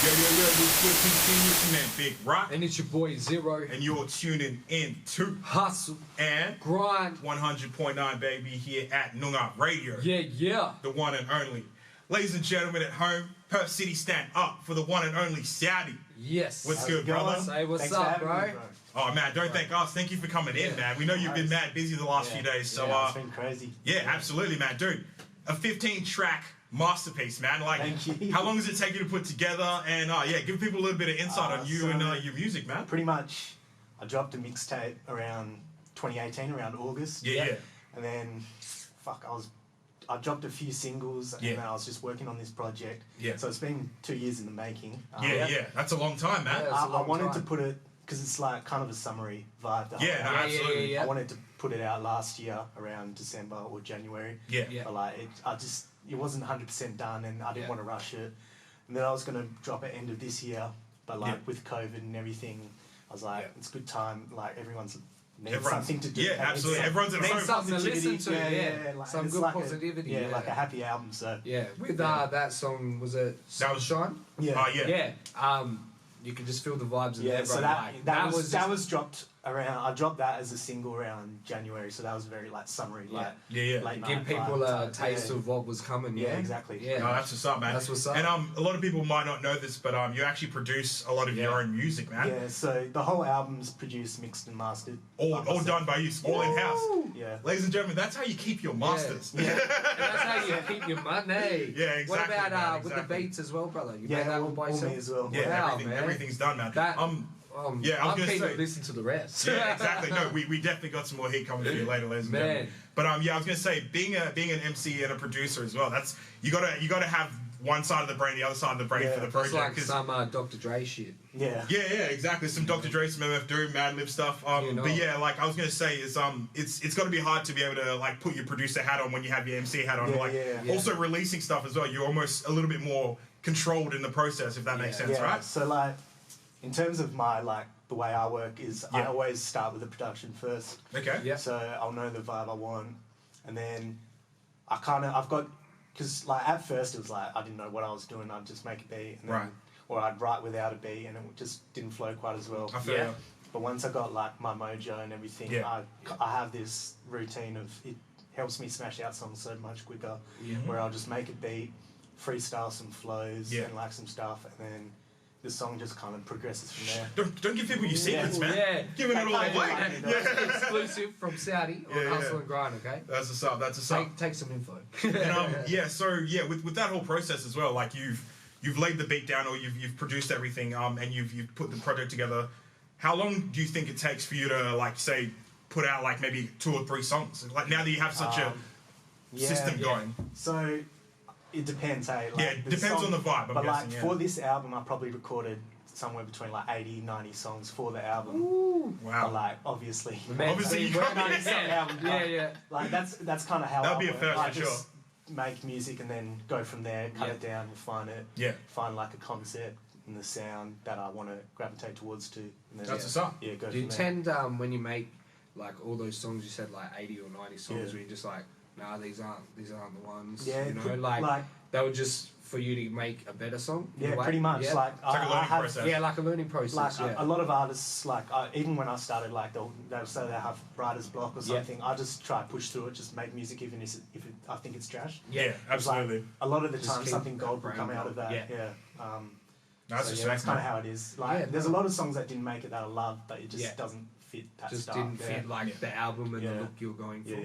This will continue to man Big Rak. And it's your boy Zero. And you're tuning in to Hustle and Grind 100.9 baby here at Noongar Radio. Yeah. The one and only. Ladies and gentlemen at home, Perth City stand up for the one and only Sowdy. Yes. What's good, brother? Say what's Thanks up, for bro? having me, bro. Oh man, don't thank us. Thank you for coming in, man. We know you've been mad busy the last few days, so it's been crazy. yeah, absolutely, man. Dude, a 15-track masterpiece, man. Like, Thank you. how long does it take you to put together? And yeah, give people a little bit of insight on you and your music, man. Pretty much, I dropped a mixtape around 2018, around August. Yeah. And then, I dropped a few singles, and then I was just working on this project. Yeah. So it's been 2 years in the making. Yeah. That's a long time, man. Yeah. I wanted to put it, because it's like kind of a summary vibe. Absolutely. I wanted to put it out last year around December or January. Yeah. But like it wasn't 100% done, and I didn't want to rush it. And then I was going to drop it end of this year, but like with COVID and everything, I was like, it's a good time. Like everyone's something to do. Yeah, absolutely. Everyone's at home. Something to listen to. Yeah. Like, some good like positivity. like a happy album. So with that song, was it Sunshine? Yeah. You can just feel the vibes in Yeah, there, bro. so that was dropped around. I dropped that as a single around January, so that was very like summery, like give people a taste of what was coming. Yeah, exactly. Yeah, no, that's what's up, man. That's what's up. And a lot of people might not know this, but you actually produce a lot of your own music, man. Yeah, so the whole album's produced, mixed, and mastered. All done by you, all in house. Yeah, ladies and gentlemen, that's how you keep your masters. Yeah. And that's how you keep your money. Yeah, exactly. What about man, with the beats as well, brother? You yeah, made that all all by me yourself as well. Yeah, man. everything's done, man. That, I was I'm gonna keen say, to listen to the rest. Yeah, exactly. No, we definitely got some more heat coming for you later, ladies and gentlemen. But I was gonna say, being an MC and a producer as well, that's you gotta have one side of the brain, the other side of the brain for the project. It's like some Dr. Dre shit. Yeah, exactly. Some Dr. Dre, some MF Doom, Madlib stuff. But yeah, like I was gonna say, is it's got to be hard to be able to like put your producer hat on when you have your MC hat on. Also releasing stuff as well. You're almost a little bit more controlled in the process, if that makes sense, right? So like, in terms of my the way I work is I always start with the production first. Okay. Yeah. So I'll know the vibe I want, and then because like at first it was like I didn't know what I was doing. I'd just make a beat, and then, or I'd write without a beat, and it just didn't flow quite as well. I feel you. But once I got like my mojo and everything, I have this routine of it helps me smash out songs so much quicker. Where I'll just make a beat, freestyle some flows and like some stuff, and then the song just kind of progresses from there. Don't give people your secrets, man. Yeah. Giving it all away. Exclusive from Sowdy on Hustle and Grind, okay? That's what's up. That's what's up. Take some info. And with that whole process as well, like you've laid the beat down or you've produced everything, and you've put the project together. How long do you think it takes for you to like say put out like maybe 2 or 3 songs? Like now that you have such a system going. So it depends, hey. Like, it depends on the vibe, but like for this album, I probably recorded somewhere between like 80, 90 songs for the album. Ooh, wow. But like obviously you can't album. Like that's kind of how that'd be a first I for sure. Make music and then go from there, cut it down, refine it. Find like a concept and the sound that I want to gravitate towards to. And then, that's what's up. Yeah, go Do you from there. tend when you make like all those songs you said like 80 or 90 songs where you're just like, nah, these aren't the ones. Yeah, you know, like they were just for you to make a better song. Yeah, pretty much. Yeah. Like it's like a learning process. Yeah, like a learning process. Like a lot of artists, like even when I started, like they'll say they have writer's block or something. I just try to push through it, just make music even if I think it's trash. Yeah, absolutely. Like, a lot of the Just time, something gold will come out of that. That's that's kind of how it is. Like, there's a lot of songs that didn't make it that I love, but it just doesn't fit that just style. didn't fit like the album and the look you're going for.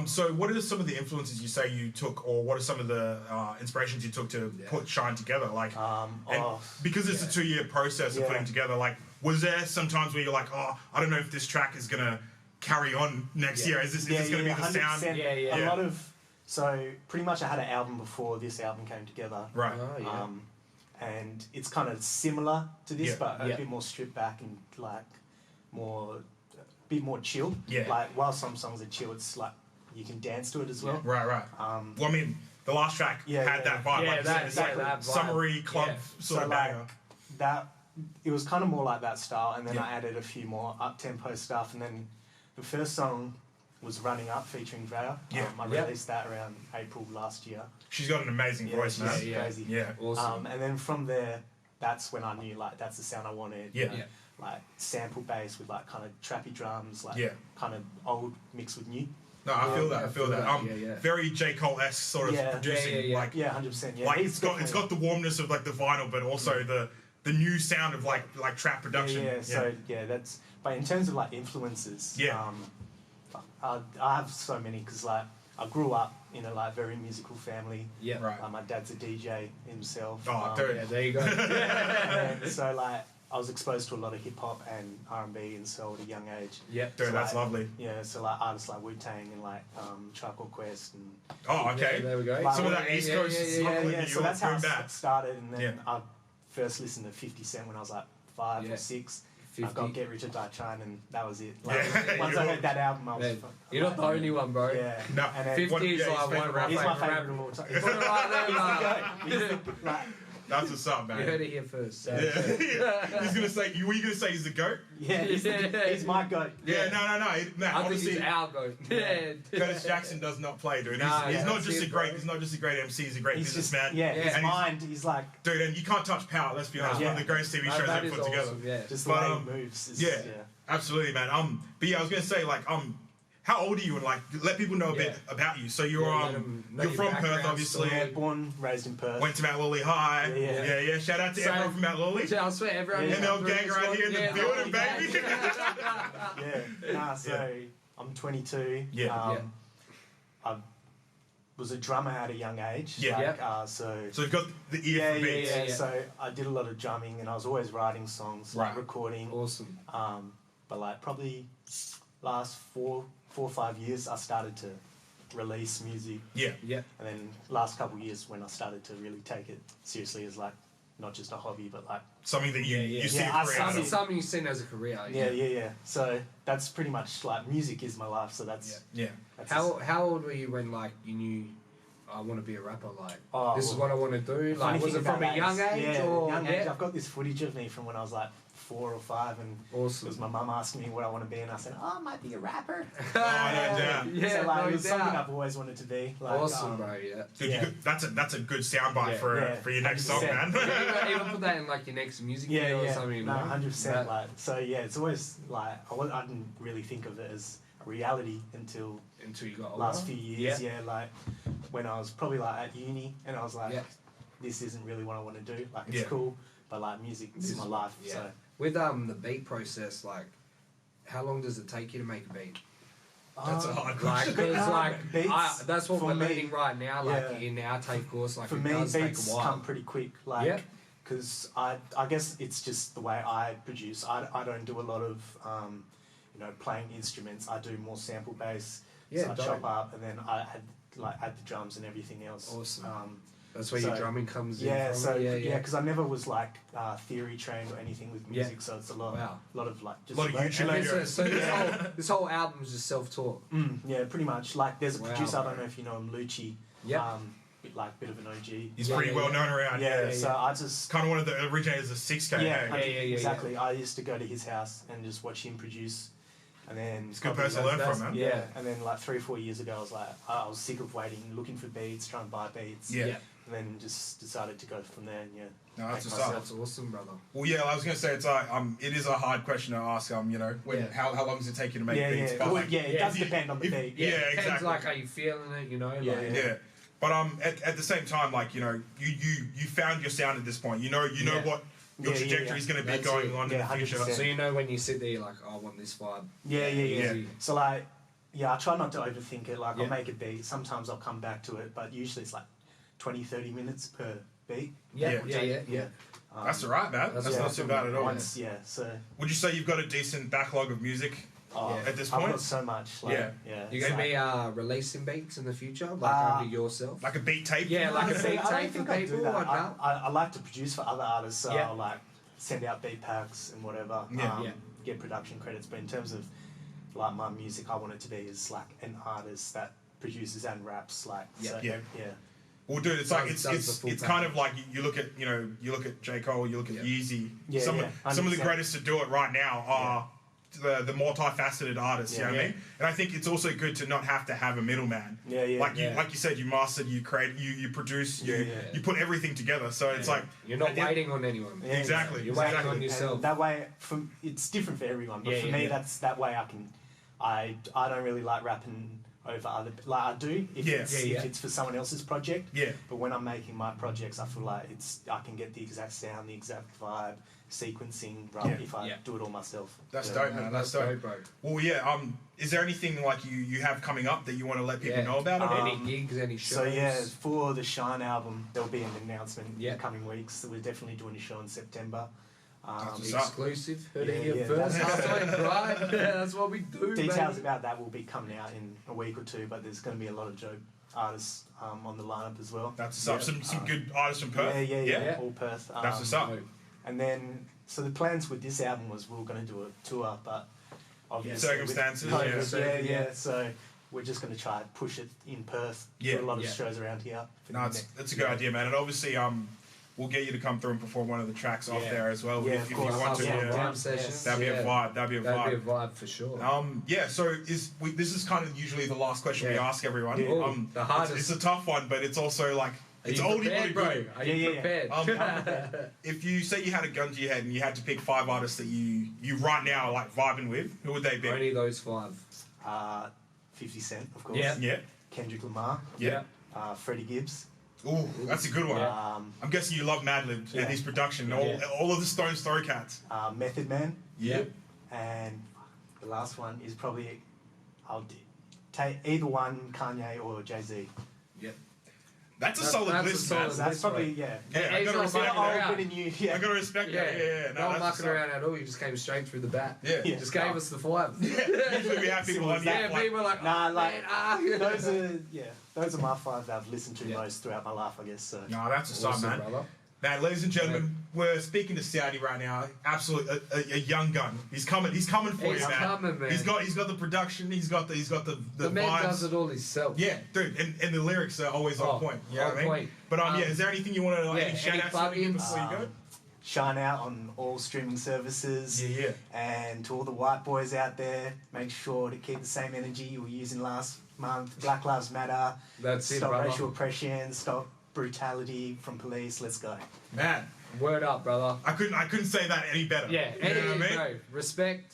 So what are some of the influences you say you took, or what are some of the inspirations you took to put Shine together? Like, because it's a 2-year process of putting together. Like, was there some times where you're like, oh, I don't know if this track is gonna carry on next year? Is this gonna be the sound? A lot of pretty much I had an album before this album came together. Right. And it's kind of similar to this, but a bit more stripped back and like a bit more chill. Yeah. Like while some songs are chill, it's like you can dance to it as well. Right. Well, I mean, the last track had that vibe. Yeah, like that vibe. Summery club sort of banger. That it was kind of more like that style, and then I added a few more up tempo stuff, and then the first song was Running Up featuring Drea. Yeah. I released that around April last year. She's got an amazing voice, man. She's crazy. Yeah. Awesome. And then from there, that's when I knew like that's the sound I wanted. Yeah. Like sample bass with like kind of trappy drums, like kind of old mixed with new. No, I feel that. I feel that. Very J. Cole-esque sort of producing. Like, 100%. Yeah, like it's got the warmness of like the vinyl, but also the new sound of like trap production. So that's. But in terms of like influences, I have so many because like I grew up in a like very musical family. Yeah, right. My dad's a DJ himself. Oh, dude. Yeah, there you go. And so like I was exposed to a lot of hip hop and R&B and soul at a young age. Yeah, dude, so, that's like, lovely. Yeah, so like artists like Wu-Tang and like Tribe Called Quest and. Oh, okay. Yeah, there we go. Like, Some of that East Coast stuff with New so that's how it started, and then Yeah. I first listened to 50 Cent when I was like 5 or 6. I got Get Rich or Die Trying, and that was it. Like, once I heard that album, I was. You're not the only one, bro. Yeah. No. And then 50 is like one rapper. He's my favourite of all time. Put it right there, man. That's what's up, man. You heard it here first. So. Yeah. He's gonna say. Were you gonna say he's the goat? Yeah, he's my goat. Yeah. No. I think Obviously, he's our goat. Yeah. Curtis Jackson does not play, dude. No, he's not just a great. He's not just a great MC. He's a great businessman. His mind. He's like. Dude, and you can't touch Power. Let's be honest. One of the greatest TV shows ever put together. Yeah. Just the way he moves. Absolutely, man. But I was gonna say, like, how old are you? And like, let people know a bit about you. So you're you're from Perth, obviously. Yeah, born, raised in Perth. Went to Mount Lolly High. Yeah. Shout out to everyone from Mount Lolly. Yeah, I swear, everyone. ML gang right here in the building, baby. So I'm 22. I was a drummer at a young age. So you've got the ear for beats. Yeah. So I did a lot of drumming, and I was always writing songs, recording. Awesome. But like probably last 4 or 5 years, I started to release music. Yeah. And then last couple of years, when I started to really take it seriously as like not just a hobby, but like something that you see a career out of. Something you've seen as a career. Yeah. So that's pretty much like music is my life. So that's That's how old were you when like you knew I want to be a rapper? Like this is what I want to do. Like was it from a young age or young age? I've got this footage of me from when I was like 4 or 5, and it was my mum asking me what I want to be, and I said, I might be a rapper. No doubt. So like it was something I've always wanted to be. Like, awesome, bro. Dude, that's a good soundbite for your next song, man. Even put that in like your next music video or something. No, 100%. Like so, it's always like I didn't really think of it as a reality until you got last few years. Like when I was probably like at uni, and I was like, this isn't really what I want to do. Like it's cool, but like music is my life. So. With the beat process, like, how long does it take you to make a beat? That's a hard question. Like, that's what we're learning right now. Like in our tape course, like for it me, does take a beats while. come pretty quick. Like, because I guess it's just the way I produce. I don't do a lot of playing instruments. I do more sample bass. So I chop up, and then I add the drums and everything else. Awesome. That's where your drumming comes in. Because I never was like theory trained or anything with music, so it's a lot of like just a lot of YouTube videos. So this whole album is just self-taught. Yeah, pretty much. Like there's a producer, I don't know if you know him, Lucci. Bit of an OG. He's pretty well known around. So I just kind of one of the originators of 6K. Exactly. I used to go to his house and just watch him produce. And then it's a good person to learn from, man. Yeah, and then like 3 or 4 years ago, I was sick of waiting, looking for beats, trying to buy beats. And then just decided to go from there. And no, that's That's awesome, brother. Well, I was gonna say it's like it is a hard question to ask. How long does it take you to make beats? But it does depend on the beat. Exactly. Like how you feeling it, But at the same time, like you found your sound at this point. You know what your trajectory is going to be going on in the future. 100%. So you know when you sit there, you're like, I want this vibe. Yeah. So like, I try not to overthink it. Like I'll make a beat. Sometimes I'll come back to it, but usually it's like 20-30 minutes per beat. Yeah. That's all right, man. That's not too bad at all. So would you say you've got a decent backlog of music at this point? I've got so much. Yeah. You're going to be releasing beats in the future, like under yourself? Like a beat tape? Yeah, like a beat tape for people? I like to produce for other artists, so I'll like send out beat packs and whatever. Get production credits, but in terms of like my music, I want it to be as like an artist that produces and raps. Well, dude, it's it's kind of like you look at J. Cole, you look at Yeezy. Some of the greatest to do it right now are the multifaceted artist. You know what I mean? And I think it's also good to not have to have a middleman. Like you said, you mastered, you create, you produce, you put everything together. So it's like you're not waiting on anyone. Exactly. You're waiting on yourself. And that way, it's different for everyone. But for me, that's that way I can. I don't really like rapping over other. Like I do if it's for someone else's project. But when I'm making my projects, I feel like I can get the exact sound, the exact vibe, sequencing if I do it all myself. That's dope, man. That's dope, bro. Well, is there anything like you have coming up that you want to let people know about? Any gigs, any shows? So for the Shine album, there'll be an announcement in the coming weeks. So we're definitely doing a show in September. Exclusive, heard it here first. That's what we do. Details about that will be coming out in a week or two, but there's going to be a lot of dope artists on the lineup as well. That's what's up. Some good artists from Perth. All Perth. That's what's up. And then, so the plans with this album was we were going to do a tour, but obviously circumstances. So we're just going to try and push it in Perth. Do a lot of shows around here. No, that's a good idea, man. And obviously, we'll get you to come through and perform one of the tracks off there as well if you want to. That'd be a vibe. That'd be a vibe for sure. So this is kind of usually the last question we ask everyone. The hardest. It's a tough one, but it's also like it's oldie but good. Are you prepared? If you say you had a gun to your head and you had to pick 5 artists that you right now like vibing with, who would they be? Only those 5. 50 Cent, of course. Yeah. Kendrick Lamar. Yeah. Freddie Gibbs. Ooh, that's a good one. I'm guessing you love Madlib and his production, all of the Stone Story Cats. Method Man. Yeah. And the last one is probably, I'll take either one, Kanye or Jay-Z. Yep. That's a solid list, man. That's probably, I gotta respect that. I gotta respect that. No mucking around at all. You just came straight through the bat. Just gave us the 5. Usually we have people on people are like, those are my 5 that I've listened to most throughout my life, I guess. So. No, that's what's up, man. Brother. Now, ladies and gentlemen, we're speaking to Sowdy right now. Absolutely, a young gun. He's coming for you, man. He's got the production. He's got the the man vibes. Does it all himself. Yeah, dude, and the lyrics are always on point. You know what I mean? But is there anything you want to any shout outs before you go? Shine out on all streaming services. And to all the white boys out there, make sure to keep the same energy you were using last month. Black Lives Matter. Stop racial oppression. Stop brutality from police. Let's go, man. Word up, brother. I couldn't say that any better. You know what I mean? Respect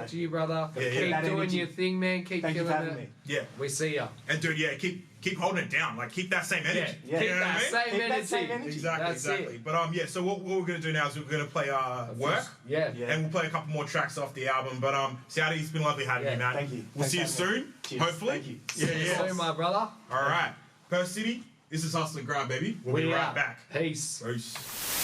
to you, brother. Keep doing your thing, man. Keep killing it. Yeah, we see ya. And dude, keep holding it down. Like keep that same energy. Keep that same energy. Exactly. But so what we're gonna do now is we're gonna play Work. And we'll play a couple more tracks off the album. But Sowdy, it's been lovely having you, man. Thank you. We'll see you soon. Cheers. Hopefully. Thank you. See you soon, my brother. All right, Perth City. This is Hustle and Grind, baby. We'll be right back. Peace. Peace.